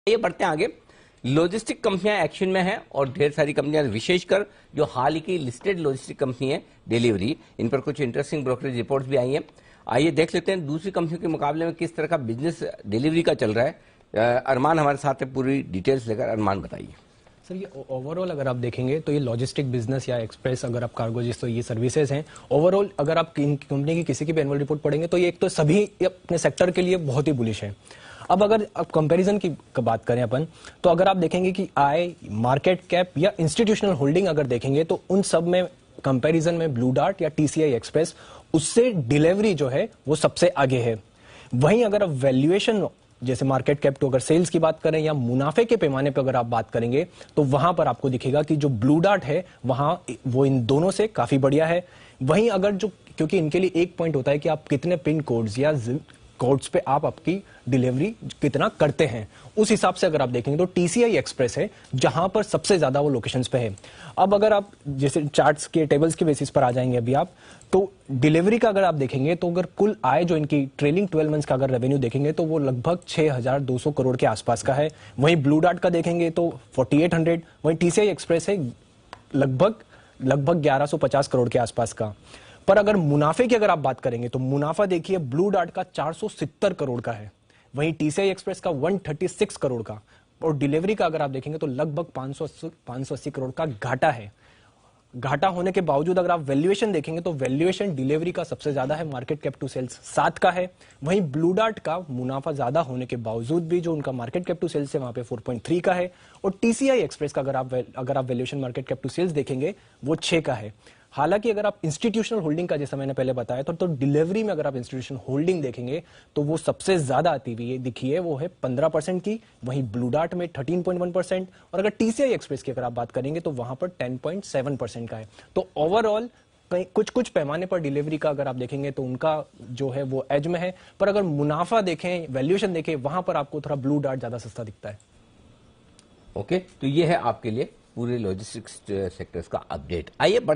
ये बढ़ते हैं आगे। लॉजिस्टिक कंपनियां एक्शन में हैं और ढेर सारी कंपनियां, विशेषकर जो हाल ही की लिस्टेड लॉजिस्टिक कंपनी है डिलीवरी, इन पर कुछ इंटरेस्टिंग ब्रोकरेज रिपोर्ट्स भी आई हैं। आइए देख लेते हैं दूसरी कंपनियों के मुकाबले में किस तरह का बिजनेस डिलीवरी का चल रहा है। अरमान हमारे साथ है पूरी डिटेल्स लेकर। अरमान बताइए सर, ये ओवरऑल अगर आप देखेंगे तो ये लॉजिस्टिक बिजनेस या एक्सप्रेस, अगर आप कार्गो जिस, तो ये सर्विसेज हैं। ओवरऑल अगर आप कंपनी की किसी की भी एनुअल रिपोर्ट पढ़ेंगे तो ये एक तो सभी अपने सेक्टर के लिए बहुत ही बुलिश है। अब अगर आप कंपैरिजन की बात करें अपन, तो अगर आप देखेंगे कि आय, मार्केट कैप या इंस्टीट्यूशनल होल्डिंग अगर देखेंगे तो उन सब में कंपैरिजन में ब्लू डार्ट या टीसीआई एक्सप्रेस, उससे डिलीवरी जो है वो सबसे आगे है। वहीं अगर आप वैल्यूएशन, जैसे मार्केट कैप टू अगर सेल्स की बात करें या मुनाफे के पैमाने पर अगर आप बात करेंगे, तो वहां पर आपको दिखेगा कि जो ब्लू डार्ट है वहां वो इन दोनों से काफी बढ़िया है। वहीं अगर जो, क्योंकि इनके लिए एक पॉइंट होता है कि आप कितने पिन कोड्स या कोड्स पे आप आपकी डिलीवरी कितना करते हैं, उस हिसाब से अगर आप देखेंगे तो टीसीआई एक्सप्रेस है जहां पर सबसे ज्यादा वो लोकेशंस पे है। अब अगर आप जैसे चार्ट्स के टेबल्स के बेसिस पर आ जाएंगे अभी आप, तो डिलीवरी का अगर आप देखेंगे तो अगर कुल आय जो इनकी ट्रेलिंग 12 मंथ्स का अगर रेवेन्यू देखेंगे तो वो लगभग 6,200 करोड़ के आसपास का है। वहीं ब्लू डार्ट का देखेंगे तो 4800, वहीं टीसीआई एक्सप्रेस है लगभग 1150 करोड़ के आसपास का। पर अगर मुनाफे की अगर आप बात करेंगे तो मुनाफा देखिए ब्लू डार्ट का 470 करोड़ का है, वहीं टीसीआई एक्सप्रेस का 136 करोड़ का, और डिलीवरी का अगर आप देखेंगे तो लगभग 580 करोड़ का घाटा है। घाटा होने के बावजूद अगर आप वैल्यूएशन देखेंगे तो वैल्यूएशन डिलीवरी का सबसे ज्यादा है, मार्केट कैप टू सेल्स 7 का है। वहीं ब्लू डार्ट का मुनाफा ज्यादा होने के बावजूद भी जो उनका मार्केट कैप टू सेल्स है वहां पे 4.3 का है, और टीसीआई एक्सप्रेस का अगर आप valuation market cap to sales देखेंगे वो 6 का है। हालांकि अगर आप इंस्टीट्यूशनल होल्डिंग का, जैसा मैंने पहले बताया तो डिलीवरी में अगर आप इंस्टीट्यूशनल होल्डिंग देखेंगे तो वो सबसे ज्यादा आती हुई दिखी है, वो है 15% की। वहीं ब्लू डार्ट में 13.1%, और अगर टीसीआई एक्सप्रेस की अगर आप बात करेंगे तो वहां पर 10.7% का है। तो ओवरऑल कुछ पैमाने पर डिलीवरी का अगर आप देखेंगे तो उनका जो है वो एज में है, पर अगर मुनाफा देखें, वैल्यूएशन देखें, वहां पर आपको थोड़ा ब्लू डार्ट ज्यादा सस्ता दिखता है। ओके, तो ये है आपके लिए पूरे लॉजिस्टिक्स सेक्टर्स का अपडेट। आइए